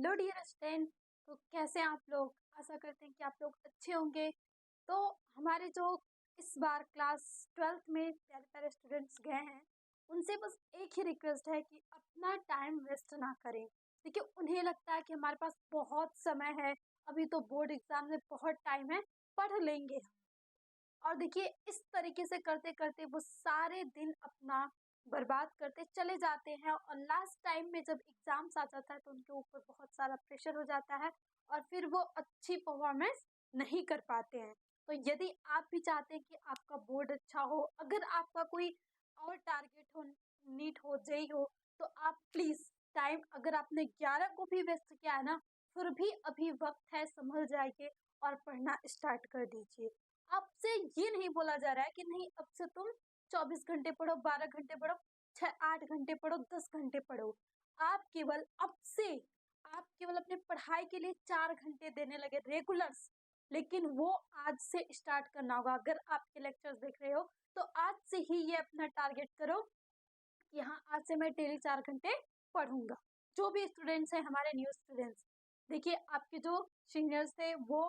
Hello dear student. तो कैसे हैं आप लोग? आशा करते हैं कि आप लोग अच्छे होंगे। तो हमारे जो इस बार क्लास 12th में प्यारे प्यारे स्टूडेंट्स गए हैं, उनसे बस एक ही रिक्वेस्ट है कि अपना टाइम वेस्ट ना करें। देखिए, उन्हें लगता है कि हमारे पास बहुत समय है, अभी तो बोर्ड एग्जाम में बहुत टाइम है, पढ़ लेंगे हम। और देखिए, इस तरीके से करते करते वो सारे दिन अपना बर्बाद करते चले जाते हैं और लास्ट टाइम में जब एग्जाम्स आ जाता है तो उनके ऊपर बहुत सारा प्रेशर हो जाता है और फिर वो अच्छी परफॉर्मेंस नहीं कर पाते हैं। तो यदि आप भी चाहते हैं कि आपका बोर्ड अच्छा हो, अगर आपका कोई और टारगेट हो, नीट हो, जेई हो, तो आप प्लीज टाइम, अगर आपने 11 को भी वेस्ट किया है ना, फिर भी अभी वक्त है, संभल जाइए और पढ़ना स्टार्ट कर दीजिए। आपसे ये नहीं बोला जा रहा है कि नहीं, अब से तुम 24 घंटे पढ़ो, 12 घंटे पढ़ो, 6-8 घंटे पढ़ो, 10 घंटे पढ़ो। आप केवल अब से आप केवल अपने पढ़ाई के लिए 4 घंटे देने लगे रेगुलर्स, लेकिन वो आज से स्टार्ट करना होगा। अगर आपके लेक्चर्स देख रहे हो तो आज से ही ये अपना टारगेट करो कि हाँ, आज से मैं डेली 4 घंटे पढ़ूंगा। जो भी स्टूडेंट्स हैं, हमारे न्यू स्टूडेंट्स, देखिए आपके जो सीनियर्स थे वो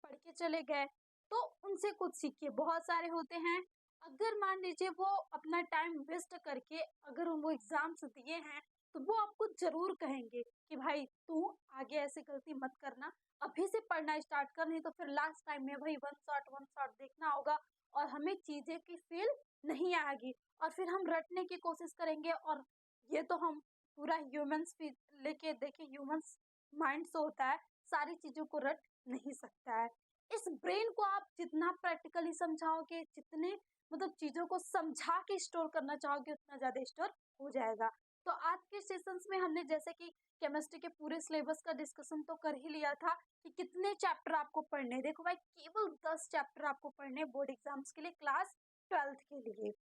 पढ़ के चले गए, तो उनसे कुछ सीखिए। बहुत सारे होते हैं, अगर मान लीजिए वो अपना टाइम वेस्ट करके अगर वो एग्जाम्स दिए हैं, तो वो आपको जरूर कहेंगे कि भाई तू आगे ऐसे गलती मत करना, अभी से पढ़ना स्टार्ट कर, नहीं तो फिर लास्ट टाइम में भाई वन शॉट देखना होगा और हमें चीजें की फील नहीं आएगी और फिर हम रटने की कोशिश करेंगे। और ये तो हम पूरा ह्यूमंस लेके देखे, ह्यूमंस माइंड से होता है, सारी चीजों को रट नहीं सकता है। इस ब्रेन को आप जितना प्रैक्टिकली समझाओगे, जितने मतलब चीजों को समझा के स्टोर करना चाहोगे, उतना ज्यादा स्टोर हो जाएगा। तो आज के सेशंस में हमने जैसे कि केमिस्ट्री के पूरे सिलेबस का डिस्कशन तो कर ही लिया था कि कितने चैप्टर आपको पढ़ने। देखो भाई, केवल 10 चैप्टर आपको पढ़ने बोर्ड एग्जाम्स के लिए, क्लास 12th के लिए।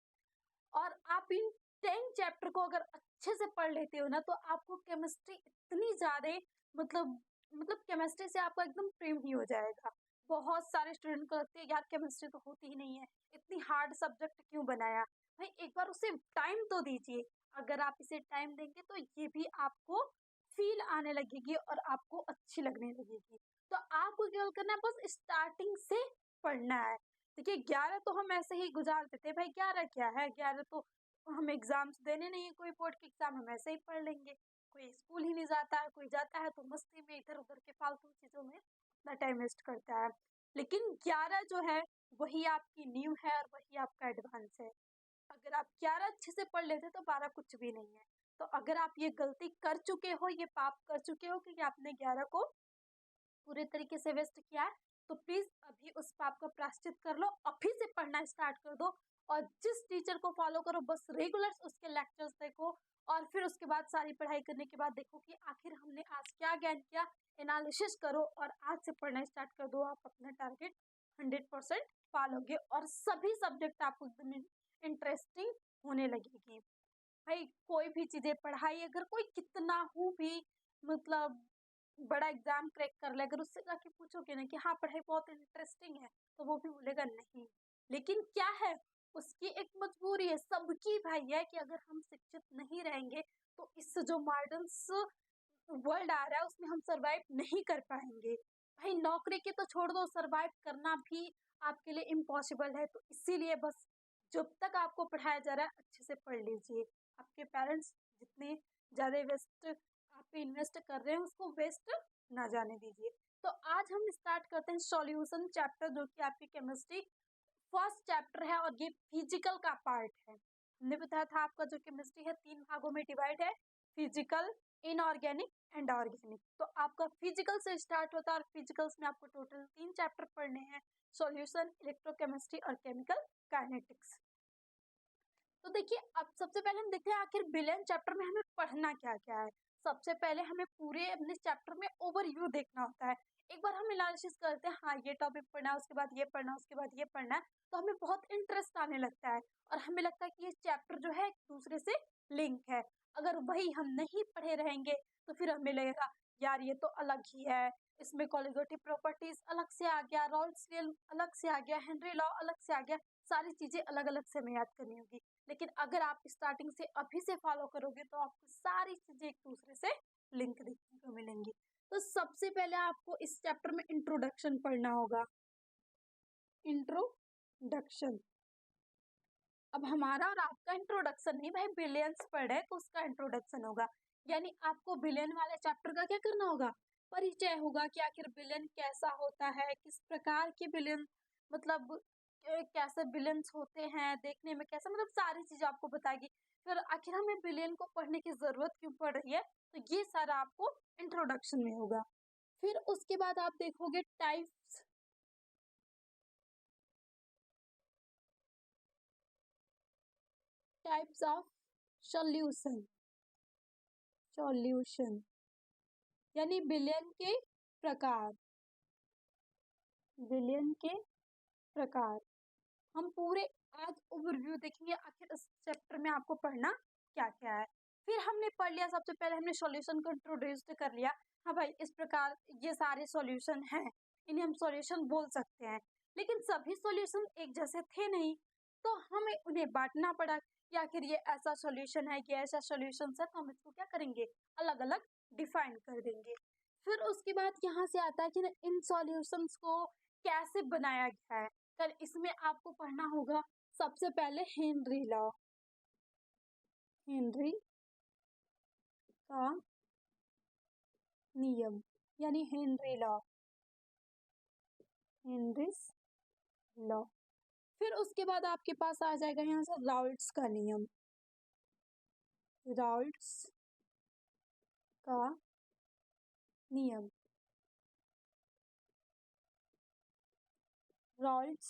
और आप इन 10 चैप्टर को अगर अच्छे से पढ़ लेते हो ना, तो आपको केमिस्ट्री इतनी ज्यादा मतलब केमिस्ट्री से आपका एकदम प्रेम ही हो जाएगा। बहुत सारे स्टूडेंट को लगती है यार केमिस्ट्री तो होती ही नहीं है, इतनी हार्ड सब्जेक्ट क्यों बनाया। भाई एक बार उसे टाइम तो दीजिए। अगर आप इसे टाइम देंगे तो ये भी आपको फील आने लगेगी और आपको अच्छी लगने लगेगी। तो आपको केवल करना है, बस स्टार्टिंग से पढ़ना है। देखिए 11 तो हम ऐसे ही गुजार देते हैं, भाई 11 क्या है, 11 तो हम एग्जाम्स देने नहीं है, कोई बोर्ड के एग्जाम हम ऐसे ही पढ़ लेंगे। कोई स्कूल ही नहीं जाता है, कोई जाता है तो मस्ती में इधर उधर के फालतू चीजों में अपना टाइम वेस्ट करता है। लेकिन 11 जो है वही आपकी न्यू है और वही आपका एडवांस है। अगर आप 11 अच्छे से पढ़ लेते तो 12 कुछ भी नहीं है। तो अगर आप ये गलती कर चुके हो, ये पाप कर चुके हो कि आपने 11 को पूरे तरीके से वेस्ट किया है, तो प्लीज अभी उस पाप का प्रायश्चित कर लो, अभी से पढ़ना स्टार्ट कर दो और जिस टीचर को फॉलो करो बस रेगुलर उसके लेक्चर्स देखो। और फिर उसके बाद सारी पढ़ाई करने के बाद देखो कि आखिर हमने आज क्या ज्ञान किया, एनालिसिस करो और आज से पढ़ना स्टार्ट कर दो। आप अपना टारगेट 100% पालोगे और सभी सब्जेक्ट आपको एकदम इंटरेस्टिंग होने लगेगी। भाई कोई भी चीजें, पढ़ाई अगर कोई कितना हो भी मतलब बड़ा एग्जाम क्रैक कर ले, अगर उससे जाके पूछोगे ना कि हाँ पढ़ाई बहुत इंटरेस्टिंग है, तो वो भी बोलेगा नहीं। लेकिन क्या है, उसकी एक मजबूरी है, सबकी भाई है, कि अगर हम शिक्षित नहीं रहेंगे तो इस जो मॉडर्न वर्ल्ड आ रहा है उसमें हम सरवाइव नहीं कर पाएंगे। भाई नौकरी के तो छोड़ दो, सरवाइव करना भी आपके लिए इम्पॉसिबल है। तो इसीलिए बस जब तक आपको पढ़ाया जा रहा है अच्छे से पढ़ लीजिए। आपके पेरेंट्स जितने ज्यादा वेस्ट आप पे इन्वेस्ट कर रहे हैं उसको वेस्ट ना जाने दीजिए। तो आज हम स्टार्ट करते हैं सॉल्यूशन चैप्टर, जो कि आपकी केमिस्ट्री फर्स्ट चैप्टर है और ये फिजिकल का पार्ट है। हमने बताया था आपका जो केमिस्ट्री है 3 भागों में डिवाइड है, फिजिकल, इनऑर्गेनिक एंड ऑर्गेनिक। तो आपका फिजिकल से स्टार्ट होता है और फिजिकल्स में आपको टोटल 3 चैप्टर पढ़ने हैं, सॉल्यूशन, इलेक्ट्रोकेमिस्ट्री और केमिकल काइनेटिक्स। तो देखिए अब सबसे पहले हम देखते हैं आखिर बिलियन चैप्टर में हमें पढ़ना क्या क्या है। सबसे पहले हमें पूरे अपने चैप्टर में ओवरव्यू देखना होता है। एक बार हम एनालिसिस करते हैं, हाँ ये टॉपिक पढ़ना है, उसके बाद ये पढ़ना है, उसके बाद ये पढ़ना है, तो हमें बहुत इंटरेस्ट आने लगता है और हमें लगता है कि ये चैप्टर जो है एक दूसरे से लिंक है। अगर वही हम नहीं पढ़े रहेंगे तो फिर हमें लगेगा यार ये तो अलग ही है, इसमें कॉलिगेटिव प्रॉपर्टीज अलग से आ गया, रॉल्स अलग से आ गया, हेनरी लॉ अलग से आ गया, सारी चीजें अलग अलग से हमें याद करनी होगी। लेकिन अगर आप स्टार्टिंग से अभी से फॉलो करोगे तो आपको सारी चीजें एक दूसरे से लिंक देखने को मिलेंगी। तो सबसे पहले आपको इस चैप्टर में इंट्रोडक्शन पढ़ना होगा। इंट्रोडक्शन। अब हमारा और आपका इंट्रोडक्शन नहीं भाई, बिलियंस पढ़ है तो उसका इंट्रोडक्शन होगा। यानी आपको बिलियन वाले चैप्टर का क्या करना होगा, परिचय होगा कि आखिर बिलियन कैसा होता है, किस प्रकार के बिलियन, मतलब कैसे बिलियंस होते हैं, देखने में कैसा, मतलब सारी चीजें आपको बताएगी। फिर आखिर हमें बिलियन को पढ़ने की जरूरत क्यों पड़ रही है, तो ये सारा आपको इंट्रोडक्शन में होगा। फिर उसके बाद आप देखोगे types, types of solution. Solution यानी बिलियन के प्रकार। बिलियन के प्रकार हम पूरे आज ओवरव्यू देखेंगे, आखिर इस चैप्टर में आपको पढ़ना क्या क्या है। फिर हमने पढ़ लिया, सबसे पहले हमने सॉल्यूशन को इंट्रोड्यूस कर लिया। हाँ भाई, इस प्रकार ये सारे सॉल्यूशन हैं, इन्हें हम सॉल्यूशन बोल सकते हैं। लेकिन सभी सॉल्यूशन एक जैसे थे नहीं, तो हमें उन्हें बांटना पड़ा कि आखिर ये ऐसा सॉल्यूशन है, ये ऐसा सॉल्यूशन है, तो हम इसको क्या करेंगे, अलग अलग डिफाइन कर देंगे। फिर उसके बाद यहाँ से आता है कि इन सॉल्यूशंस को कैसे बनाया गया है। फिर इसमें आपको पढ़ना होगा सबसे पहले हेनरी लॉ। हेनरी का नियम यानी हेनरी लॉ, हेनरीज लॉ। फिर उसके बाद आपके पास आ जाएगा यहाँ से राउल्ट्स का नियम। राउल्ट्स का नियम, राउल्ट्स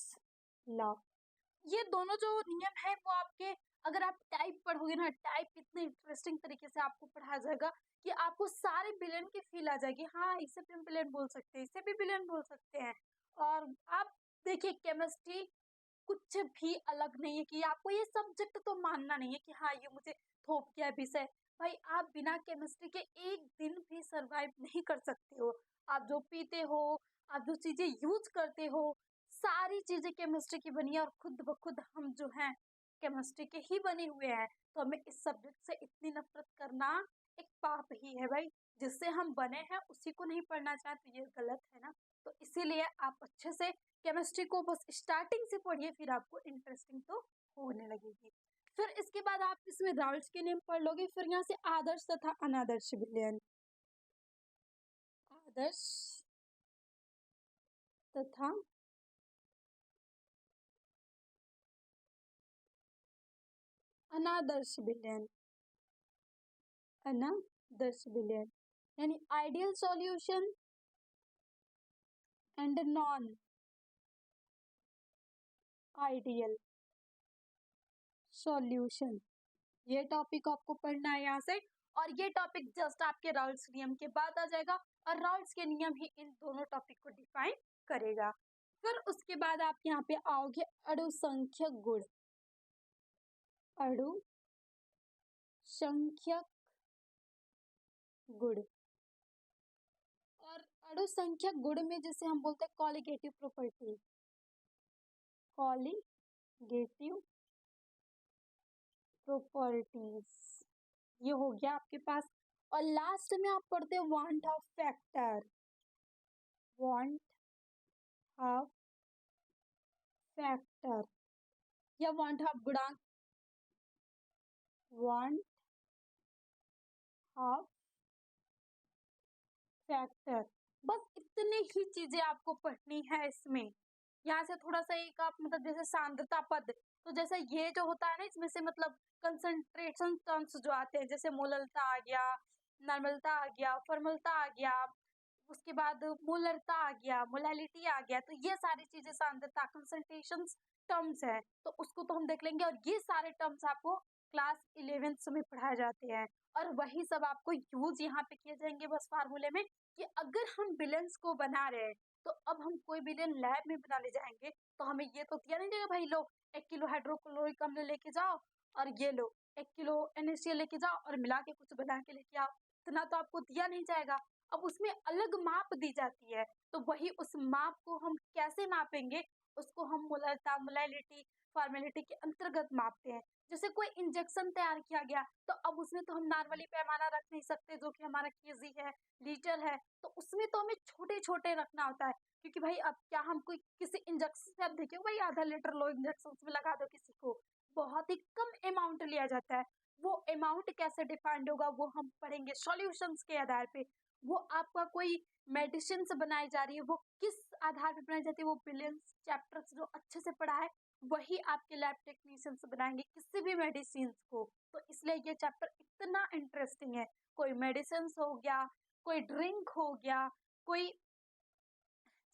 लॉ। ये दोनों जो नियम है वो आपके, अगर आप टाइप पढ़ोगे ना, टाइप इतने इंटरेस्टिंग तरीके से आपको पढ़ाया जाएगा कि आपको सारे बिलियन की फील आ जाएगी। हाँ, इसे भी हम बिलियन बोल सकते हैं, इसे भी बिलियन बोल सकते हैं। और आप देखिए, केमिस्ट्री कुछ भी अलग नहीं है कि आपको ये सब्जेक्ट तो मानना नहीं है कि हाँ ये मुझे थोप गया विषय। भाई, आप बिना केमिस्ट्री के एक दिन भी सरवाइव नहीं कर सकते हो। आप जो पीते हो, आप जो चीजें यूज करते हो, सारी चीजें केमिस्ट्री की बनी है, और खुद ब खुद हम जो हैं केमिस्ट्री के ही बने हुए हैं। तो हमें इस सब्जेक्ट से इतनी नफरत करना एक पाप ही है भाई। जिससे हम बने हैं उसी को नहीं पढ़ना चाहते, तो ये गलत है ना। तो इसीलिए आप अच्छे से केमिस्ट्री को बस स्टार्टिंग से पढ़िए, फिर आपको इंटरेस्टिंग तो होने लगेगी। फिर इसके बाद आप इसमें राउल्ट्स के नियम पढ़ लोगे। फिर यहाँ से आदर्श तथा अनादर्श विलयन, आदर्श तथा अनादर्श विलयन, अनादर्श विलयन यानी ideal solution and non ideal solution. ये टॉपिक आपको पढ़ना है यहाँ से, और ये टॉपिक जस्ट आपके राउल्ट्स नियम के बाद आ जाएगा, और राउल्ट्स के नियम ही इन दोनों टॉपिक को डिफाइन करेगा। फिर उसके बाद आप यहाँ पे आओगे अणुसंख्यक गुण। अणुसंख्यक गुण, और अणुसंख्यक गुण में जैसे हम बोलते हैं कॉलिगेटिव प्रॉपर्टी, कॉलिगेटिव प्रॉपर्टीज, ये हो गया आपके पास। और लास्ट में आप पढ़ते हो want of factor, want of factor या वांट ऑफ गुणांक, वांट ऑफ फैक्टर। बस इतने ही चीजें आपको पढ़नी है इसमें। यहाँ से थोड़ा सा एक आप मतलब जैसे सांद्रता पद, तो जैसे ये जो होता है ना, इसमें से मतलब कंसंट्रेशन टर्म्स जो आते हैं, जैसे मोललता आ गया, नॉर्मलता आ गया, फॉर्मलता आ गया, उसके बाद मोलरता आ गया, मोलैलिटी आ गया, तो ये सारी चीजें सांद्रता कंसंट्रेशन टर्म्स है, तो उसको तो हम देख लेंगे। और ये सारे टर्म्स आपको क्लास 11th में पढ़ाए जाते हैं, और वही सब आपको यूज यहाँ पे किए जाएंगे बस फार्मूले में, कि अगर हम बिलियंस को बना रहे हैं, तो अब हम कोई बिलियन लैब में बनाने जाएंगे, तो हमें ये तो दिया नहीं जाएगा भाई, लो 1 किलो हाइड्रोक्लोरिक अम्ल लेके जाओ, और ये लो 1 किलो NaCl लेके जाओ और मिला के कुछ बना के लेके आओ, इतना तो आपको दिया नहीं जाएगा। अब उसमें अलग माप दी जाती है, तो वही उस माप को हम कैसे मापेंगे, उसको हम मोलरता, मोलैलिटी, फॉर्मेलिटी के अंतर्गत मापते हैं। जैसे कोई इंजेक्शन तैयार किया गया, तो अब उसमें तो हम नॉर्मली पैमाना रख नहीं सकते जो कि हमारा केजी है, लीटर है, तो उसमें तो हमें छोटे-छोटे रखना होता है, क्योंकि भाई अब क्या हम कोई किसी इंजेक्शन से, अब देखिए भाई आधा लीटर लो इंजेक्शन में लगा दो किसी को, बहुत ही कम अमाउंट लिया जाता है। वो अमाउंट कैसे डिफाइंड होगा वो हम पढ़ेंगे सॉल्यूशंस के आधार पे। वो आपका कोई मेडिसिन बनाई जा रही है, वो किस आधार पे बनाई जाती है, वो बिलियंस चैप्टर्स जो अच्छे से पढ़ा है वही आपके लैब टेक्नीशियंस बनाएंगे किसी भी मेडिसिन को। तो इसलिए ये चैप्टर इतना इंटरेस्टिंग है। कोई मेडिसिन हो गया, कोई ड्रिंक हो गया, कोई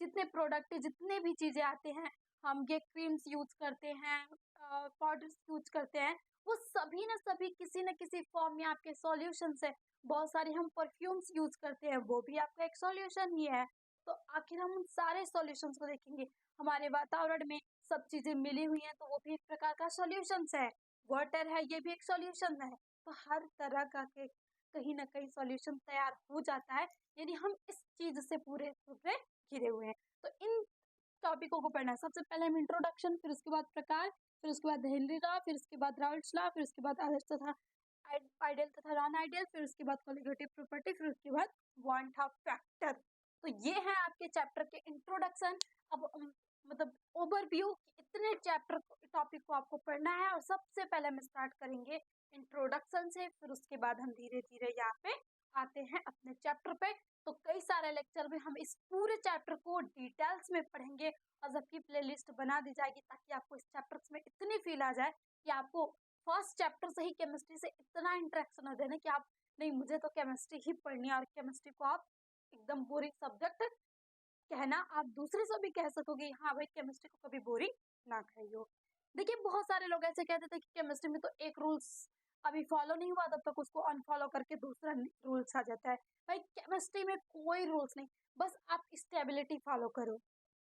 जितने प्रोडक्ट जितने भी चीजें आते हैं, हम ये क्रीम्स यूज करते हैं, पाउडर्स यूज करते हैं, वो सभी ना सभी किसी न किसी फॉर्म में आपके सॉल्यूशन है। बहुत सारे हम परफ्यूम्स यूज करते हैं, वो भी आपका एक सॉल्यूशन ही है। तो आखिर हम उन सारे सॉल्यूशंस को देखेंगे। हमारे वातावरण में सब चीजें मिली हुई हैं, तो वो भी एक प्रकार का सॉल्यूशन है। वाटर है, ये भी एक सॉल्यूशन है। तो हर तरह का के कहीं ना कहीं सॉल्यूशन तैयार हो जाता है, यानी हम इस चीज से पूरे पूरे घिरे हुए हैं। तो इन टॉपिकों को पढ़ना है। सबसे पहले हम इंट्रोडक्शन, फिर उसके बाद प्रकार, फिर उसके बाद हेनरी लॉ, फिर उसके बाद राउल्ट्स लॉ, फिर उसके बाद आदर्श तथा आइडियल तथा नॉन आइडियल, फिर उसके बाद कॉलिगेटिव प्रॉपर्टी, फिर उसके बाद वांट ऑफ फैक्टर। तो ये है आपके चैप्टर के इंट्रोडक्शन। अब मतलब ओवरव्यू, इतने चैप्टर टॉपिक को आपको पढ़ना है, और सबसे पहले हम स्टार्ट करेंगे इंट्रोडक्शन से, फिर उसके बाद हम धीरे धीरे यहाँ पे आते हैं अपने चैप्टर पे। तो कई सारे लेक्चर में हम इस पूरे चैप्टर को डिटेल्स में पढ़ेंगे, और सबकी प्लेलिस्ट बना दी जाएगी ताकि आपको इस चैप्टर्स में इतनी फील आ जाए कि आपको फर्स्ट चैप्टर से ही केमिस्ट्री से इतना इंटरेक्शन हो जाए कि आप, नहीं मुझे तो केमिस्ट्री ही पढ़नी है, और केमिस्ट्री को आप एकदम बोरिंग सब्जेक्ट कहना आप दूसरे से भी कह सकोगे, हाँ भाई केमिस्ट्री को कभी बोरिंग ना कहियो। देखिए बहुत सारे लोग ऐसे कहते थे कि केमिस्ट्री में तो एक रूल्स अभी फॉलो नहीं हुआ, तब तक उसको अनफॉलो करके दूसरा रूल्स आ जाता है। भाई केमिस्ट्री में कोई रूल्स नहीं, बस आप स्टेबिलिटी फॉलो करो।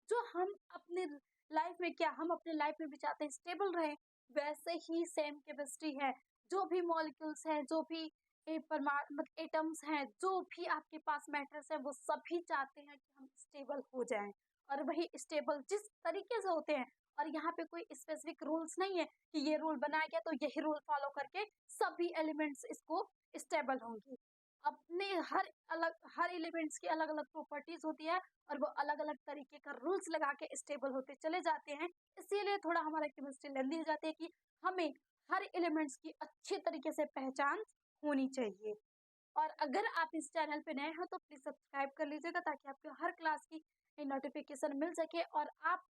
जो हम अपने लाइफ में, क्या हम अपने लाइफ में भी चाहते हैं स्टेबल रहे, वैसे ही सेम केमिस्ट्री है। जो भी मॉलिक्यूल्स हैं, जो भी परमाणु मतलब एटम्स हैं, जो भी आपके पास मैटर्स हैं, वो सभी चाहते हैं कि हम स्टेबल हो जाएं, और वही स्टेबल जिस तरीके से होते हैं। और यहाँ पे कोई स्पेसिफिक रूल्स नहीं है कि ये रूल बनाया गया तो यही रूल फॉलो करके सभी एलिमेंट्स इसको स्टेबल होंगे। अपने हर एलिमेंट्स की अलग अलग प्रॉपर्टीज होती है, और वो अलग अलग तरीके का रूल्स लगा के स्टेबल होते चले जाते हैं। इसीलिए थोड़ा हमारा केमिस्ट्री लेंदी हो जाती है कि हमें हर एलिमेंट्स की अच्छी तरीके से पहचान होनी चाहिए। और अगर आप इस चैनल पे नए हो तो प्लीज सब्सक्राइब कर लीजिएगा, ताकि आपको हर क्लास की नोटिफिकेशन मिल सके। और आप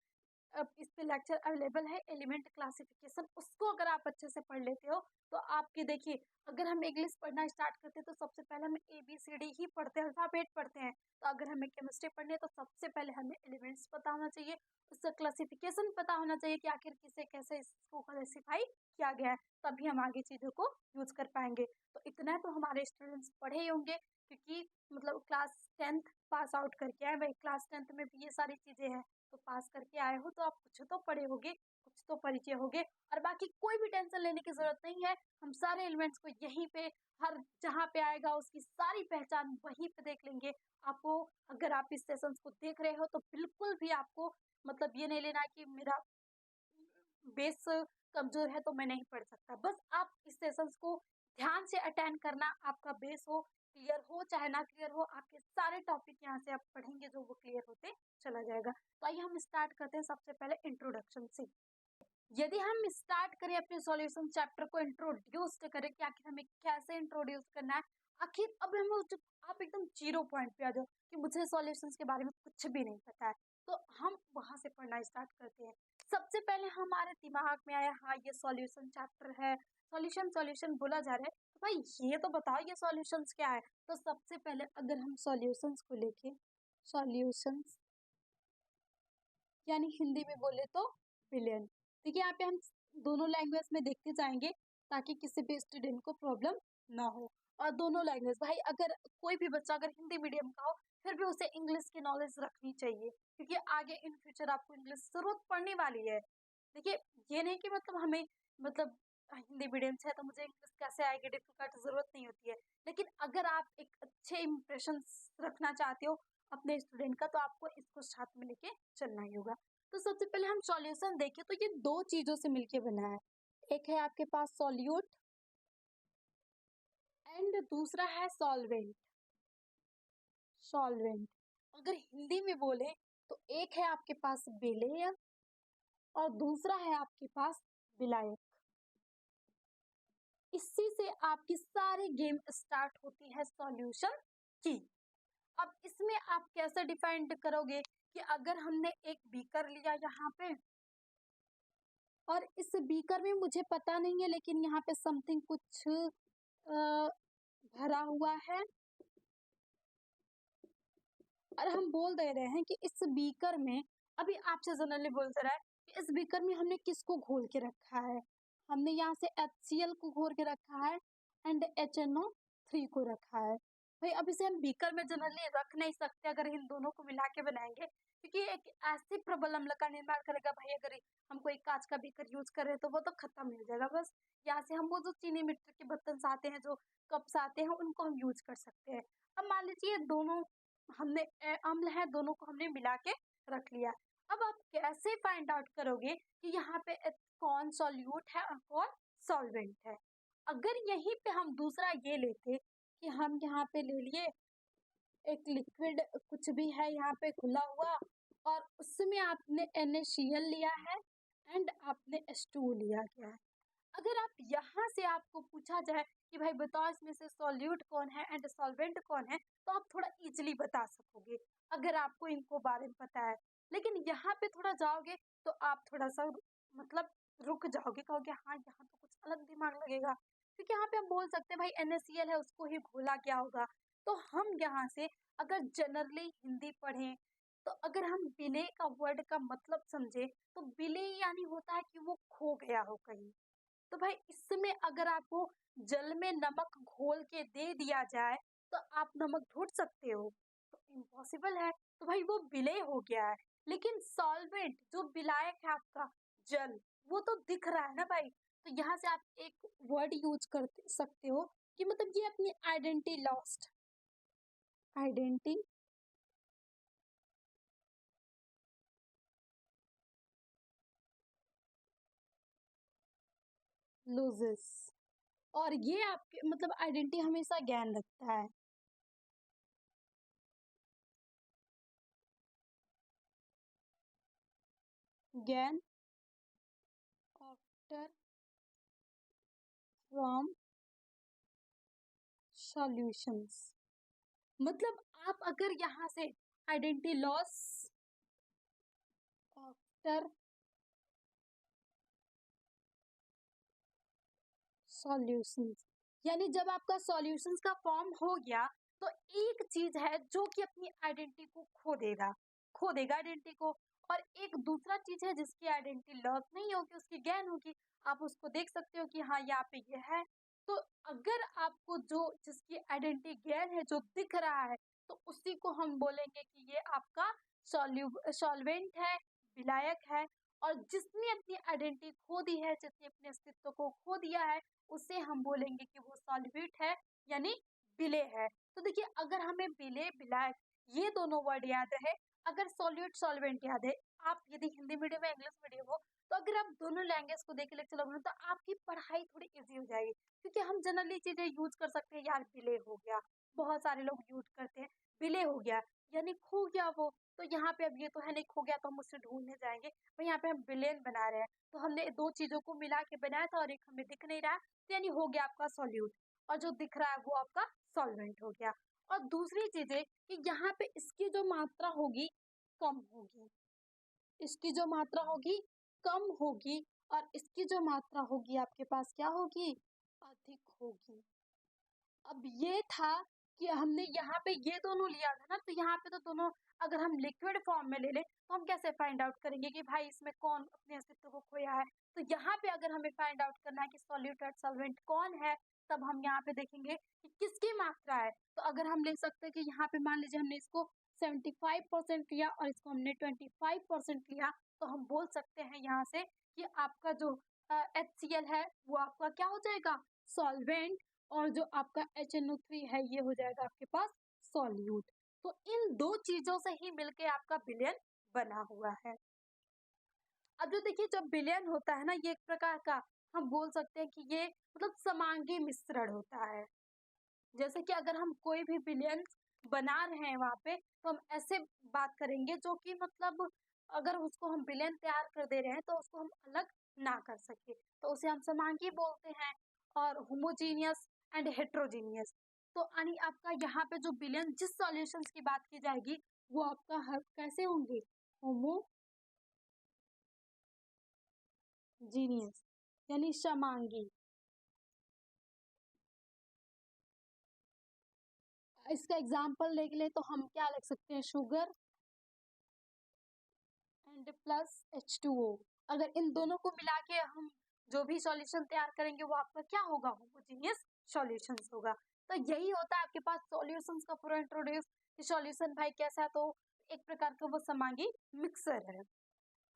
इस पे लेक्चर अवेलेबल है एलिमेंट क्लासिफिकेशन, उसको अगर आप अच्छे से पढ़ लेते हो तो आपके, देखिए अगर हम इंग्लिश पढ़ना स्टार्ट करते हैं तो सबसे पहले हम ABCD ही पढ़ते हैं, अल्फाबेट पढ़ते हैं। तो अगर हमें केमिस्ट्री पढ़नी है तो सबसे पहले हमें एलिमेंट्स पता होना चाहिए, उसका क्लासिफिकेशन पता होना चाहिए कि आखिर किसे कैसे इसको क्लासीफाई किया गया है, तभी हम आगे चीज़ों को यूज कर पाएंगे। तो इतना तो हमारे स्टूडेंट्स पढ़े ही होंगे, क्योंकि मतलब क्लास 10th पास आउट करके आए, वही क्लास 10th में भी ये सारी चीज़ें हैं, तो पास करके आए हो तो आप कुछ तो पढ़े होगे, कुछ तो परिचय होगे। और बाकी कोई भी टेंशन लेने की जरूरत नहीं है, हम सारे एलिमेंट्स को यहीं पे, हर जहाँ पे आएगा उसकी सारी पहचान वहीं पे देख लेंगे। आपको, अगर आप इस सेशंस को देख रहे हो तो बिल्कुल भी आपको मतलब ये नहीं लेना कि मेरा बेस कमजोर है तो मैं नहीं पढ़ सकता। बस आप इस सेशंस को ध्यान से अटेंड करना, आपका बेस हो क्लियर हो चाहे ना क्लियर हो, आपके सारे टॉपिक यहाँ से आप पढ़ेंगे जो वो क्लियर होते चला जाएगा। तो आइए हम स्टार्ट करते हैं सबसे पहले इंट्रोडक्शन से। यदि हम स्टार्ट करें अपने सॉल्यूशन चैप्टर को इंट्रोड्यूस करें कि आखिर हमें कैसे इंट्रोड्यूस करना है, आखिर अब हम जब आप एकदम जीरो पॉइंट पे आ जाओ कि मुझे सॉल्यूशंस के बारे में कुछ भी नहीं पता है, तो हम वहां से पढ़ना स्टार्ट करते हैं। सबसे पहले हमारे दिमाग में आया, हाँ ये सॉल्यूशन चैप्टर है, सॉल्यूशन सॉल्यूशन बोला जा रहा है, तो भाई ये तो बताओ ये सॉल्यूशंस क्या है। तो सबसे पहले अगर हम सॉल्यूशंस को लेके, सॉल्यूशंस यानी हिंदी में बोले तो विलेन। देखिए यहाँ पे हम दोनों लैंग्वेज में देखते जाएंगे ताकि किसी भी स्टूडेंट को प्रॉब्लम ना हो। और दोनों लैंग्वेज, भाई अगर कोई भी बच्चा अगर हिंदी मीडियम का हो फिर भी उसे इंग्लिश की नॉलेज रखनी चाहिए, क्योंकि आगे इन फ्यूचर आपको इंग्लिश जरूरत पड़ने वाली है। देखिए ये नहीं कि मतलब हमें मतलब हिंदी मीडियम से है तो मुझे इंग्लिश कैसे आएगी, डिफिकल्ट जरूरत नहीं होती है। लेकिन अगर आप एक अच्छे इंप्रेशन रखना चाहते हो अपने स्टूडेंट का, तो आपको इसको साथ में लेके चलना ही होगा। तो सबसे पहले हम सॉल्यूशन देखें तो ये दो चीजों से मिलके बना है। एक है आपके पास सॉल्यूट एंड दूसरा है सॉल्वेंट। सॉल्वेंट अगर हिंदी में बोले तो एक है आपके पास विलेय और दूसरा है आपके पास विलायक। इसी से आपकी सारी गेम स्टार्ट होती है सॉल्यूशन की। अब इसमें आप कैसे डिफाइन करोगे कि अगर हमने एक बीकर लिया यहाँ पे और इस बीकर में मुझे पता नहीं है लेकिन यहाँ पे समथिंग कुछ भरा हुआ है और हम बोल दे रहे हैं कि इस बीकर में, अभी आपसे जनरली बोल दे रहा है कि इस बीकर में हमने किसको घोल के रखा है। हमने यहाँ से HCl को घोल के रखा है एंड HNO3 को रखा है। भाई अब इसे हम बीकर में जनरली रख नहीं सकते अगर इन दोनों को मिला के बनाएंगे, क्योंकि एक ऐसी प्रबल अम्ल का निर्माण करेगा। भाई अगर हम कोई कांच का बीकर यूज करें तो वो तो खत्म हो जाएगा। बस यहाँ से हम वो जो चीनी मिट्टी के बर्तन आते हैं, जो कप्स आते हैं, उनको हम यूज कर सकते हैं। अब मान लीजिए दोनों हमने अम्ल है, दोनों को हमने मिला के रख लिया। अब आप कैसे फाइंड आउट करोगे कि यहाँ पे कौन सॉल्यूट है और कौन सॉल्वेंट है। अगर यहीं पे हम दूसरा ये लेते कि हम यहाँ पे ले लिए एक लिक्विड कुछ भी है यहाँ पे खुला हुआ और उसमें आपने NaCl लिया है एंड आपने H2O लिया गया है। अगर आप यहाँ से आपको पूछा जाए कि भाई बताओ इसमें से सॉल्यूट कौन है एंड सॉल्वेंट कौन है, तो आप थोड़ा इजीली बता सकोगे अगर आपको इनको बारे में पता है। लेकिन यहाँ पे थोड़ा जाओगे तो आप थोड़ा सा मतलब रुक जाओगे, कहोगे हाँ यहाँ तो कुछ अलग दिमाग लगेगा, क्योंकि यहाँ पे हम बोल सकते हैं भाई NaCl है, उसको ही घोला क्या होगा। तो हम यहाँ से अगर जनरली हिंदी पढ़ें तो अगर हम विलेय का वर्ड का मतलब समझे तो विलेय यानी होता है कि वो खो गया हो कहीं। तो भाई इसमें अगर आपको जल में नमक घोल के दे दिया जाए तो आप नमक ढूंढ सकते हो, तो इम्पॉसिबल है। तो भाई वो विलेय हो गया है। लेकिन सॉल्वेंट जो विलायक है आपका जल, वो तो दिख रहा है ना भाई। तो यहाँ से आप एक वर्ड यूज कर सकते हो कि मतलब ये अपनी आइडेंटिटी लॉस्ट, आइडेंटिटी लूजेस, और ये आपके मतलब आइडेंटिटी हमेशा ज्ञान रखता है। ज्ञान आफ्टर फ्रॉम सॉल्यूशंस, मतलब आप अगर यहाँ से आइडेंटिटी लॉस आफ्टर सॉल्यूशंस, यानी जब आपका सॉल्यूशंस का फॉर्म हो गया तो एक चीज है जो कि अपनी आइडेंटिटी को खो देगा, खो देगा आइडेंटिटी को। और एक दूसरा चीज है जिसकी आइडेंटिटी लॉस नहीं होगी, उसकी गेन होगी। आप उसको देख सकते हो कि हाँ यहाँ पे ये है। तो अगर आपको जो जिसकी आइडेंटिटी गेन है जो दिख रहा है, तो उसी को हम बोलेंगे कि ये आपका सॉल्वेंट है, विलायक है। और जिसने अपनी आइडेंटिटी खो दी है, जिसने अपने अस्तित्व को खो दिया है, उसे हम बोलेंगे कि वो सॉल्यूट है यानी विलेय है। तो देखिए अगर हमें विलेय विलायक ये दोनों वर्ड याद रहे, अगर सॉल्यूट सॉल्वेंट याद है, आप यदि हिंदी मीडियम या इंग्लिश मीडियम हो तो अगर आप दोनों लैंग्वेज को देख ले चलोगे तो आपकी पढ़ाई थोड़ी इजी हो जाएगी, क्योंकि हम जनरली चीजें यूज कर सकते हैं। यार विलेय हो गया, बहुत सारे लोग यूज करते हैं, विलेय हो गया यानी खो गया वो। तो यहाँ पे अब ये तो है नहीं खो गया तो हम उससे ढूंढने जाएंगे, तो यहाँ पे हम विलेन बना रहे हैं, तो हमने दो चीजों को मिला के बनाया था और एक हमें दिख नहीं रहा, तो यानी हो गया आपका सॉल्यूट, और जो दिख रहा है वो आपका सॉल्वेंट हो गया। और दूसरी चीज है कि यहाँ पे इसकी जो मात्रा होगी कम होगी, इसकी जो मात्रा होगी कम होगी, और इसकी जो मात्रा होगी आपके पास क्या होगी, अधिक होगी। अब ये था कि हमने यहाँ पे ये दोनों लिया था ना, तो यहाँ पे तो दोनों अगर हम लिक्विड फॉर्म में ले लें तो हम कैसे फाइंड आउट करेंगे कि भाई इसमें कौन अपने अस्तित्व को खोया है। तो यहाँ पे अगर हमें फाइंड आउट करना है कि सॉल्यूट और सॉल्वेंट कौन है, तब हम यहाँ पे देखेंगे कि किसकी मात्रा है। तो अगर हम ले सकते हैं कि यहाँ पे मान लीजिए हमने इसको 75% लिया और इसको हमने 25% लिया, तो हम बोल सकते हैं यहाँ से कि आपका जो HCl है वो आपका क्या हो जाएगा, सॉल्वेंट, और जो आपका HNO3 है ये हो जाएगा आपके पास सॉल्यूट। तो इन दो चीजों से ही मिलके आपका विलयन बना हुआ है। अब जो देखिए जब विलयन होता है ना, ये एक प्रकार का हम बोल सकते हैं कि ये मतलब समांगी मिश्रण होता है। जैसे कि अगर हम कोई भी विलयन बना रहे हैं वहाँ पे, तो हम ऐसे बात करेंगे जो कि मतलब अगर उसको हम विलयन तैयार कर दे रहे हैं तो उसको हम अलग ना कर सके, तो उसे हम समांगी बोलते हैं। और होमोजीनियस एंड हेट्रोजीनियस, तो यानी आपका यहाँ पे जो विलयन जिस सॉल्यूशंस की बात की जाएगी वो आपका हर कैसे होंगे, होमोजीनियस यानी समांगी। इसका एग्जाम्पल देख ले तो हम क्या लिख सकते हैं, शुगर एंड प्लस H2O। अगर इन दोनों को मिला के हम जो भी सॉल्यूशन तैयार करेंगे वो आपका क्या होगा, होमोजेनियस सॉल्यूशंस होगा। तो यही होता है आपके पास सॉल्यूशंस का पूरा इंट्रोड्यूस कि सॉल्यूशन भाई कैसा, तो एक प्रकार का वो समांगी मिक्सर है,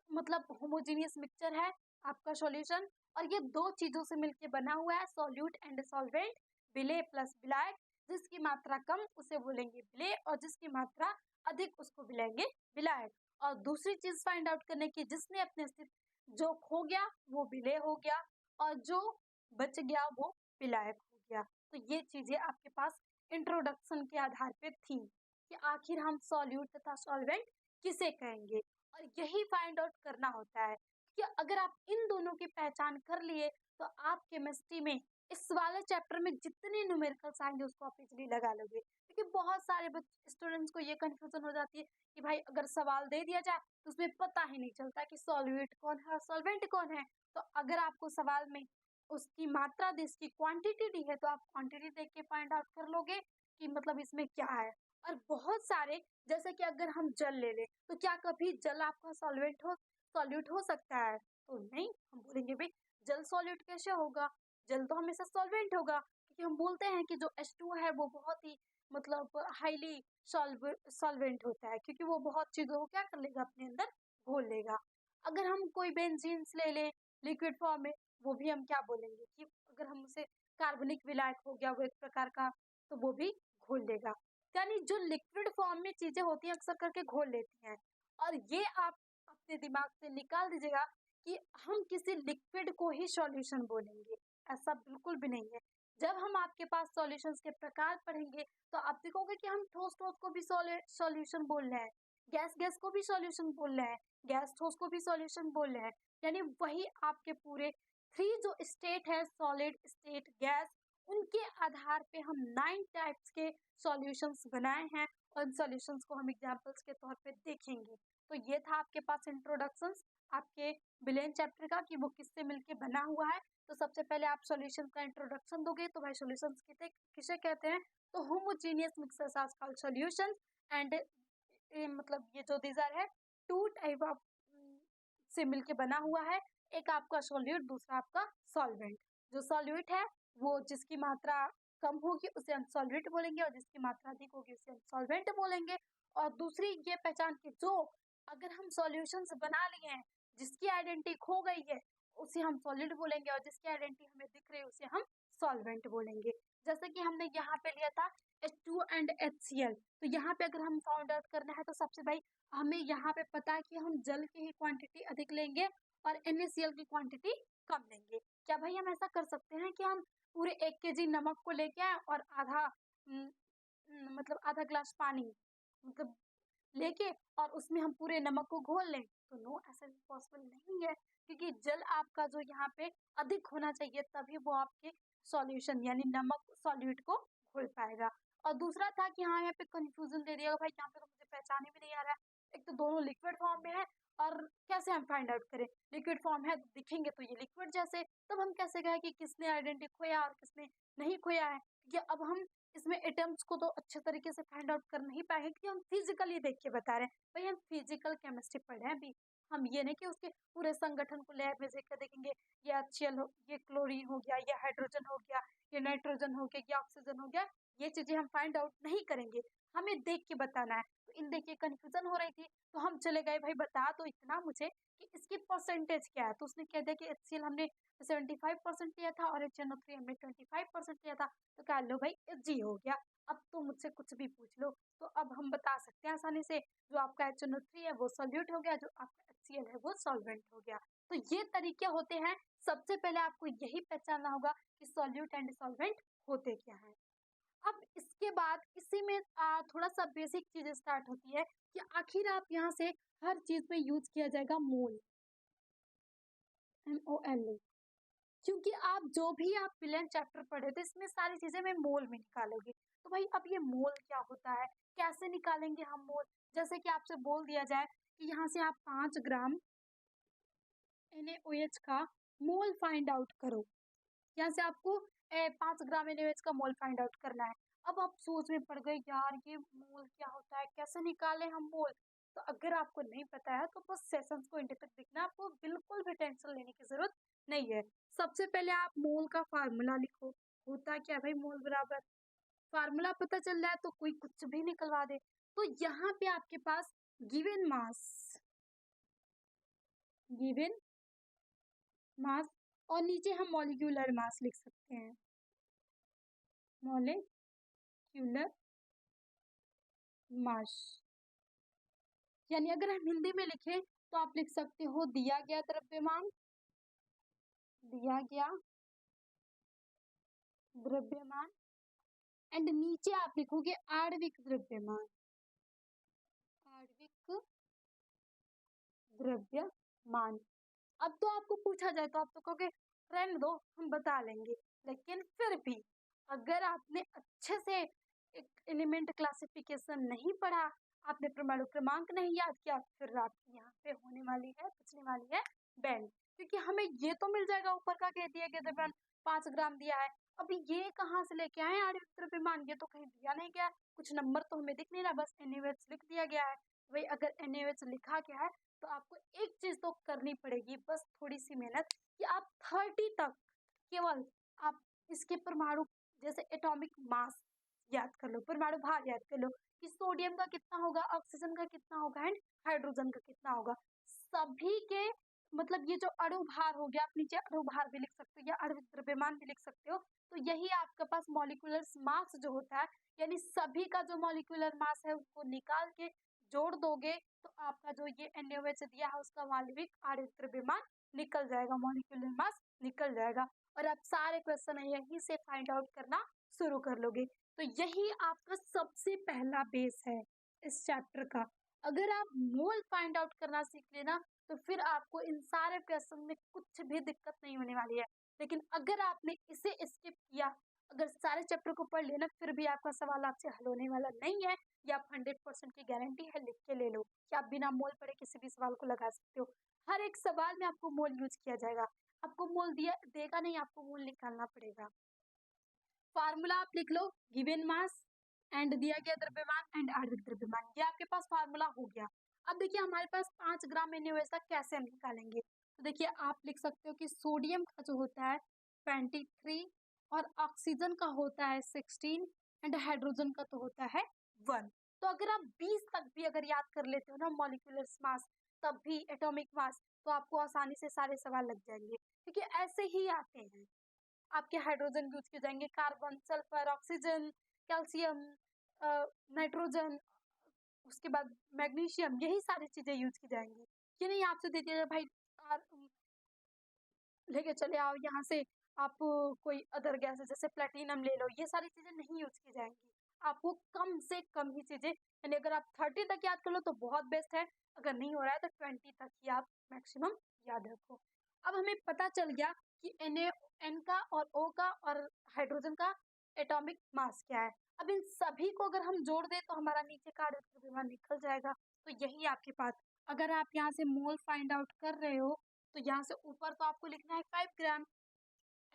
मतलब होमोजेनियस मिक्सचर है आपका सॉल्यूशन। और ये दो चीजों से मिलकर बना हुआ है, सॉल्यूट एंड सॉल्वेंट, विलेय प्लस विलायक। जिसकी मात्रा कम उसे बोलेंगे विलेय और जिसकी मात्रा अधिक उसको बोलेंगे विलायक। और दूसरी चीज फाइंड आउट करने की, जिसने अपने अस्तित्व जो खो गया वो विलेय हो गया और जो बच गया वो विलायक हो गया। तो ये चीजें आपके पास इंट्रोडक्शन के आधार पे थी कि आखिर हम सॉल्यूट तथा सॉल्वेंट किसे कहेंगे, और यही फाइंड आउट करना होता है कि अगर आप इन दोनों की पहचान कर लिए तो आप केमिस्ट्री में इस वाले चैप्टर में जितने न्यूमेरिकल्स आएंगे उसको आप इजीली लगा लोगे। क्योंकि बहुत सारे स्टूडेंट्स को ये कंफ्यूजन हो जाती है कि भाई अगर सवाल दे दिया जाए तो उसमें पता ही नहीं चलता कि सॉल्यूट कौन है और सॉल्वेंट कौन है। तो अगर आपको सवाल में उसकी मात्रा दी, इसकी क्वांटिटी दी है, तो आप क्वांटिटी देख के फाइंड आउट कर लोगे कि मतलब इसमें क्या है। और बहुत सारे, जैसे कि अगर हम जल ले लें तो क्या कभी जल आपका सॉल्यूट हो सकता है, तो नहीं। हम बोलेंगे भाई जल सॉल्यूट कैसे होगा, जल तो हमेशा सॉल्वेंट होगा। क्योंकि हम बोलते हैं कि जो H2 है वो बहुत ही मतलब हाईली सॉल्वेंट होता है, क्योंकि वो बहुत चीजों को क्या कर लेगा, अपने अंदर घोल लेगा। अगर हम कोई बेंजीन ले लें लिक्विड फॉर्म में, वो भी हम क्या बोलेंगे कि अगर हम उसे कार्बनिक विलायक हो गया वो एक प्रकार का, तो वो भी घोल देगा। यानी जो लिक्विड फॉर्म में चीजें होती हैं अक्सर करके घोल लेती हैं। और ये आप अपने दिमाग से निकाल दीजिएगा कि हम किसी लिक्विड को ही सॉल्यूशन बोलेंगे, ऐसा बिल्कुल भी नहीं है। जब हम आपके पास सॉल्यूशंस के प्रकार पढ़ेंगे तो आप देखोगे कि हम ठोस ठोस को भी सॉल्यूशन बोल रहे हैं, गैस गैस को भी सॉल्यूशन बोल रहे हैं, गैस ठोस को भी सॉल्यूशन बोल रहे हैं। यानी वही आपके पूरे थ्री जो स्टेट है, सॉलिड स्टेट गैस, उनके आधार पे हम 9 टाइप्स के सॉल्यूशंस बनाए हैं और इन सॉल्यूशंस को हम एग्जांपल्स के तौर पे देखेंगे। तो ये था आपके पास इंट्रोडक्शंस आपके विलेन चैप्टर का कि वो किससे मिलके बना हुआ है। तो सबसे पहले आप सॉल्यूशन का इंट्रोडक्शन दोगे, तो भाई सॉल्यूशंस किसे कहते हैं, तो homogeneous mixtures are called solutions. And मतलब ये जो दीज आर है टू टाइप ऑफ से मिलके बना हुआ है, एक आपका सॉल्यूट, दूसरा आपका सॉल्वेंट। जो सॉल्यूट है वो जिसकी मात्रा कम होगी उसे हम सॉल्वेंट बोलेंगे और जिसकी मात्रा अधिक होगी उसे हम सॉल्वेंट बोलेंगे। और दूसरी ये पहचान की, जो अगर हम सॉल्यूशंस बना लिए हैं जिसकी आइडेंटिटी खो गई है उसे हम सॉलिड बोलेंगे और जिसकी आइडेंटिटी हमें दिख रही है उसे हम सॉल्वेंट बोलेंगे। जैसे कि हमने यहाँ पे लिया था H2 एंड HCl, तो यहाँ पे अगर हम फाउंड आउट करना है तो सबसे भाई हमें यहाँ पे पता है कि हम जल की ही क्वांटिटी अधिक लेंगे और NaCl की क्वांटिटी कम लेंगे। क्या भाई हम ऐसा कर सकते हैं कि हम पूरे 1 kg नमक को लेके आए और मतलब आधा ग्लास पानी मतलब लेके और उसमें हम पूरे नमक को घोल लें, तो नो, ऐसा पॉसिबल नहीं है। क्योंकि जल आपका जो यहाँ पे अधिक होना चाहिए तभी वो आपके सॉल्यूशन यानी नमक सॉल्यूट को घोल पाएगा। और दूसरा था कि हाँ यहाँ पे कंफ्यूजन दे दिया भाई, यहाँ पे तो मुझे पहचाने भी नहीं आ रहा है, एक तो दोनों लिक्विड फॉर्म में है और कैसे हम फाइंड आउट करें, लिक्विड फॉर्म है तो दिखेंगे तो ये लिक्विड जैसे, तब हम कैसे कहें कि किसने आइडेंटिटी खोया और किसने नहीं खोया है। क्योंकि अब हम इसमें एटम्स को तो अच्छे तरीके से फाइंड आउट कर नहीं पाएंगे क्योंकि हम फिजिकली देख के बता रहे हैं। भाई हम फिजिकल केमिस्ट्री पढ़े हैं अभी, हम ये नहीं कि उसके पूरे संगठन को लैब में देख कर देखेंगे ये HCl हो, ये क्लोरीन हो गया, ये हाइड्रोजन हो गया, ये नाइट्रोजन हो गया, ये ऑक्सीजन हो गया। ये चीजें हम फाइंड आउट नहीं करेंगे, हमें देख के बताना है। तो इन देखिए कंफ्यूजन हो रही थी तो हम चले गए भाई बता तो इतना मुझे कि इसकी परसेंटेज क्या है, तो उसने कह दिया कि HCl हमने 75% लिया था और HNO3 हमने 25% लिया था, तो कह लो भाई Hg हो गया। अब तो मुझसे कुछ भी पूछ लो। तो अब हम बता सकते हैं आसानी से, जो आपका HNO3 है वो सॉल्यूट हो गया, जो आपका HCl है वो सॉल्वेंट हो गया। तो ये तरीके होते हैं। सबसे पहले आपको यही पहचानना होगा कि सॉल्यूट एंड सॉल्वेंट होते क्या हैं। अब इसके बाद इसी में थोड़ा सा बेसिक चीज स्टार्ट होती है कि आखिर आप यहाँ से हर चीज में यूज किया जाएगा मोल, MOL, क्योंकि आप जो भी आप विलेन चैप्टर पढ़े थे इसमें सारी चीजें में मोल में निकालोगे। तो भाई अब ये मोल क्या होता है, कैसे निकालेंगे हम मोल? जैसे कि आपसे बोल दिया जाए कि यहाँ से आप 5 ग्राम NaOH का मोल फाइंड आउट करो। यहाँ से आपको 5 ग्राम NaOH का मोल फाइंड आउट करना है। अब आप सोच में पड़ गए, यार ये मोल क्या होता है, कैसे निकालें हम मोल? तो अगर आपको नहीं पता है तो बस सेशंस को एंड तक देखना, आपको बिल्कुल भी टेंशन लेने की जरूरत नहीं है। सबसे पहले आप मोल का फार्मूला लिखो। होता क्या भाई, मोल बराबर, फार्मूला पता चल रहा है तो कोई कुछ भी निकलवा दे। तो यहाँ पे आपके पास गिवन मास और नीचे हम मॉलिक्यूलर मास लिख सकते हैं, मॉलिक्यूलर मास। यानी अगर हम हिंदी में लिखें तो आप लिख सकते हो दिया गया द्रव्यमान, दिया गया द्रव्यमान, एंड नीचे आप लिखोगे आणविक द्रव्यमान, आणविक द्रव्यमान। अब तो आपको पूछा जाए तो आप तो कहोगे रहने दो हम बता लेंगे, लेकिन फिर भी अगर आपने अच्छे से एक एलिमेंट क्लासिफिकेशन नहीं पढ़ा, आपने परमाणु क्रमांक नहीं याद किया, फिर आपकी यहाँ पे होने वाली है, पूछने वाली है बैंड। क्योंकि हमें ये तो मिल जाएगा ऊपर का कह दिया गया द्रव्यमान 5 ग्राम दिया है, अभी ये कहाँ से लेके आए आणविक द्रव्यमान? ये तो कहीं दिया नहीं गया, कुछ नंबर तो हमें दिख नहीं रहा, बस NaOH लिख दिया गया है। भाई अगर NaOH लिखा गया है तो आपको एक चीज तो करनी पड़ेगी, बस थोड़ी सी मेहनत, कि आप 30 तक केवल आप इसके परमाणु जैसे एटॉमिक मास याद कर लो, परमाणु भार याद कर लो कि सोडियम का कितना होगा, ऑक्सीजन का कितना होगा एंड हाइड्रोजन का कितना होगा। सभी के मतलब ये जो अणु भार हो गया, आप नीचे अणु भार भी लिख सकते हो या आणविक द्रव्यमान भी लिख सकते हो। तो यही आपके पास मॉलिक्यूलर मास जो होता है, यानी सभी का जो मॉलिक्यूलर मास है उसको निकाल के जोड़ दोगे तो आपका जो ये NaOH दिया है उसका मॉलिक्यूलर आणविक द्रव्यमान निकल जाएगा, मॉलिक्यूलर मास निकल जाएगा, और आप सारे क्वेश्चन यहीं से फाइंड आउट करना शुरू कर लोगे। तो यही आपका सबसे पहला बेस है इस चैप्टर का। अगर आप मोल फाइंड आउट करना सीख लेना तो फिर आपको इन सारे क्वेश्चन में कुछ भी दिक्कत नहीं होने वाली है। लेकिन अगर आपने इसे स्किप किया, अगर सारे चैप्टर को पढ़ लेना, फिर भी आपका सवाल आपसे हल होने वाला नहीं है, या आप 100% की गारंटी है, लिख के ले लो कि आप बिना मोल पढ़े किसी भी सवाल को लगा सकते हो। हर एक सवाल में आपको मोल यूज किया जाएगा, आपको मोल दिया देगा नहीं, आपको मोल निकालना पड़ेगा। फार्मूला आप लिख लो, गिवन मास एंड दिया गया द्रव्यमान एंड आणविक द्रव्यमान, ये आपके पास फार्मूला हो गया। अब देखिए हमारे पास 5 ग्राम NaOH कैसे हम निकालेंगे। तो देखिए आप लिख सकते हो कि सोडियम का जो होता है 23 और ऑक्सीजन का होता है 16 एंड हाइड्रोजन का तो होता है 1। तो अगर आप 20 तक भी अगर याद कर लेते हो ना मॉलिक्यूलर मास, तब भी एटॉमिक मास, तो आपको आसानी से सारे सवाल लग जाएंगे, क्योंकि ऐसे ही आते हैं। आपके हाइड्रोजन यूज किए जाएंगे, carbon, sulphur, oxygen, calcium, nitrogen, उसके बाद मैग्नीशियम, यही सारी चीजें यूज की जाएंगी। ये नहीं आपसे दे दिया भाई लेके चले आओ यहाँ से, आप कोई अदर गैस जैसे प्लेटिनम ले लो, ये सारी चीजें नहीं यूज की जाएंगी। आपको कम से कम ही चीजें, यानी अगर आप 30 तक याद कर लो तो बहुत बेस्ट है, अगर नहीं हो रहा है तो 20 तक ही आप मैक्सिमम याद रखो। अब हमें पता चल गया कि N का और O का और हाइड्रोजन का एटॉमिक मास क्या है। अब इन सभी को अगर हम जोड़ दें तो हमारा नीचे का द्रव्यमान निकल जाएगा। तो यही आपके पास, अगर आप यहाँ से मोल फाइंड आउट कर रहे हो तो यहाँ से ऊपर तो आपको लिखना है 5 ग्राम,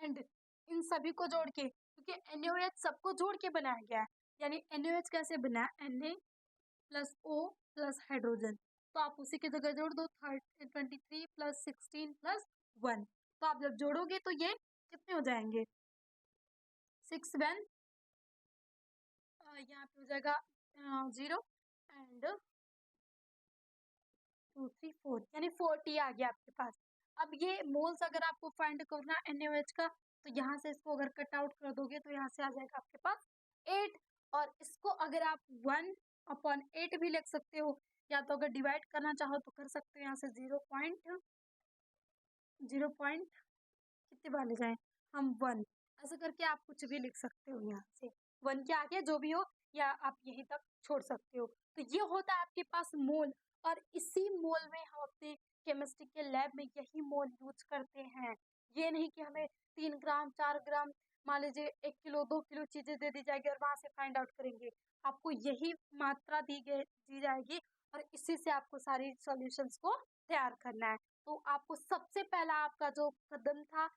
एंड इन सभी को जोड़ के, क्योंकि NaOH सबको जोड़ के बनाया गया है, यानी NaOH कैसे बना है, Na plus O plus hydrogen, तो आप उसी की जगह जोड़ दो 23 प्लस 16 प्लस 1। तो आप जब जोड़ोगे तो ये कितने हो जाएंगे, 6 1, यहाँ पे हो जाएगा 0 एंड 2 3 4, यानी 40 आ गया आपके पास। अब ये मोल्स अगर आपको फाइंड करना है NaOH का, तो यहाँ से इसको अगर कट आउट कर दोगे तो यहाँ से आ जाएगा आपके पास 8, और इसको अगर आप 1/8 भी लिख सकते हो, या तो अगर डिवाइड करना चाहो तो कर सकते हो यहाँ से 0 पॉइंट कितने बार ले जाएं हम 1, ऐसा करके आप कुछ भी लिख सकते हो यहाँ से 1 के आगे जो भी हो, या आप यहीं तक छोड़ सकते हो। तो ये होता है आपके पास मोल, और इसी मोल में हम अपने केमिस्ट्री के लैब में यही मोल यूज करते हैं। ये नहीं कि हमें 3 ग्राम 4 ग्राम, मान लीजिए 1 किलो 2 किलो चीजें दे दी जाएगी और वहां से फाइंड आउट करेंगे। आपको यही मात्रा दी जाएगी, और इसी से आपको सारी सॉल्यूशंस को तैयार करना है। तो आपको सबसे पहला आपका जो कदम था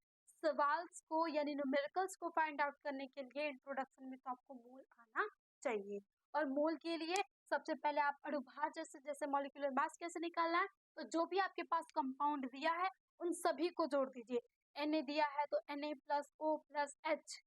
सवाल्स को यानी न्यूमेरिकल्स को फाइंड आउट करने के लिए इंट्रोडक्शन में, तो आपको मोल आना चाहिए। और मोल के लिए सबसे पहले आप अणुभार जैसे जैसे मॉलिक्यूलर मास कैसे निकालना है, तो जो भी आपके पास कंपाउंड दिया है उन सभी को जोड़ दीजिए। Na दिया है तो Na+O+H,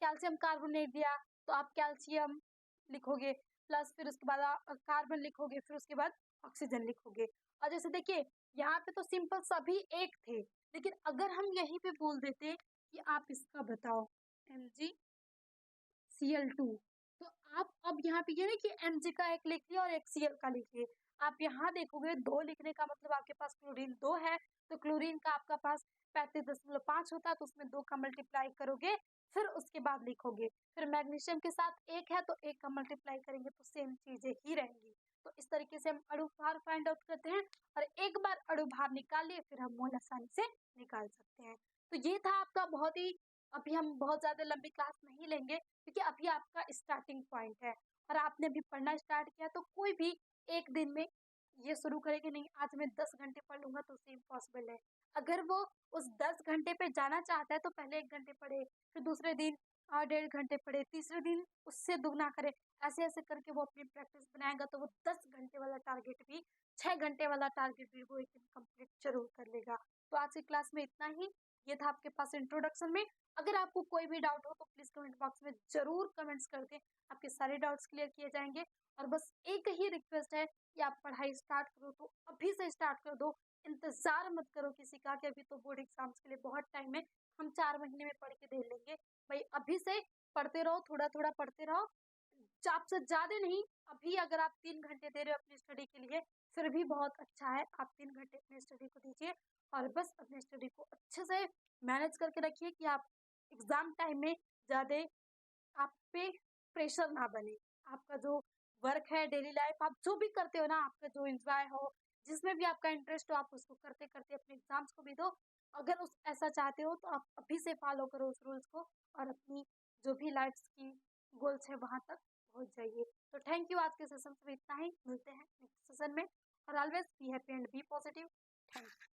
कैल्शियम कार्बोनेट दिया तो आप कैल्शियम लिखोगे, प्लस फिर उसके बाद कार्बन लिखोगे, फिर उसके बाद ऑक्सीजन लिखोगे। और जैसे देखिए यहाँ पे तो सिंपल सभी एक थे, लेकिन अगर हम यहीं पे बोल देते कि आप इसका बताओ MgCl2, तो आप अब यहाँ पे ये नहीं कि Mg का एक लिख लिया और एक Cl का लिख लिए, आप यहाँ देखोगे 2 लिखने का मतलब आपके पास क्लोरीन 2 है, तो क्लोरीन का आपका पास 35.5 होता है, तो उसमें 2 का मल्टीप्लाई करोगे, फिर उसके बाद लिखोगे। फिर मैग्नीशियम के साथ 1 है तो 1 का मल्टीप्लाई करेंगे, तो सेम चीजें ही रहेंगी। तो इस तरीके से हम अणुभार फाइंड आउट करते हैं, और एक बार अणुभार निकाल लिए फिर हम मोल आसानी से निकाल सकते हैं। तो ये था आपका बहुत ही, अभी हम बहुत ज्यादा लंबी क्लास नहीं लेंगे क्योंकि अभी आपका स्टार्टिंग पॉइंट है, और आपने अभी पढ़ना स्टार्ट किया, तो कोई भी एक दिन में ये शुरू करे कि नहीं आज मैं 10 घंटे पढ़ लूंगा, तो उसे इम्पॉसिबल है। अगर वो उस 10 घंटे पे जाना चाहता है तो पहले 1 घंटे पढ़े, फिर दूसरे दिन 1.5 घंटे पढ़े, तीसरे दिन उससे दुगना करे, ऐसे ऐसे करके वो अपनी प्रैक्टिस बनाएगा, तो वो 10 घंटे वाला टारगेट भी, 6 घंटे वाला टारगेट भी वो एक दिन कंप्लीट जरूर कर लेगा। तो आज की क्लास में इतना ही, ये था आपके पास इंट्रोडक्शन में। अगर आपको कोई भी डाउट हो तो प्लीज कमेंट बॉक्स में जरूर कमेंट्स कर दें, आपके सारे डाउट्स क्लियर किए जाएंगे। और बस एक ही रिक्वेस्ट है कि आप पढ़ाई स्टार्ट करो तो अभी से स्टार्ट कर दो, इंतजार मत करो किसी का कि अभी तो बोर्ड एग्जाम्स के लिए बहुत टाइम है, हम 4 महीने में पढ़ के दे लेंगे। भाई अभी से पढ़ते रहो, थोड़ा थोड़ा पढ़ते रहो, आपसे ज्यादा नहीं। अभी अगर आप 3 घंटे दे रहे हो अपनी स्टडी के लिए, फिर भी बहुत अच्छा है, आप 3 घंटे अपनी स्टडी को दीजिए, और बस अपनी स्टडी को अच्छे से मैनेज करके रखिए कि आप एग्जाम टाइम में ज्यादा आप पे प्रेशर ना बने। आपका जो वर्क है, डेली लाइफ आप जो भी करते हो ना, आपका जो एंजॉय हो, जिसमें भी आपका इंटरेस्ट हो, आप उसको करते करते अपने एग्जाम्स को भी दो। अगर उस ऐसा चाहते हो तो आप अभी से फॉलो करो उस रूल्स को, और अपनी जो भी लाइफ की गोल्स है वहां तक पहुंच जाइए। तो थैंक यू, आज के सेशन में इतना ही, मिलते हैं नेक्स्ट सेशन में, और always be happy and be positive. Thank you.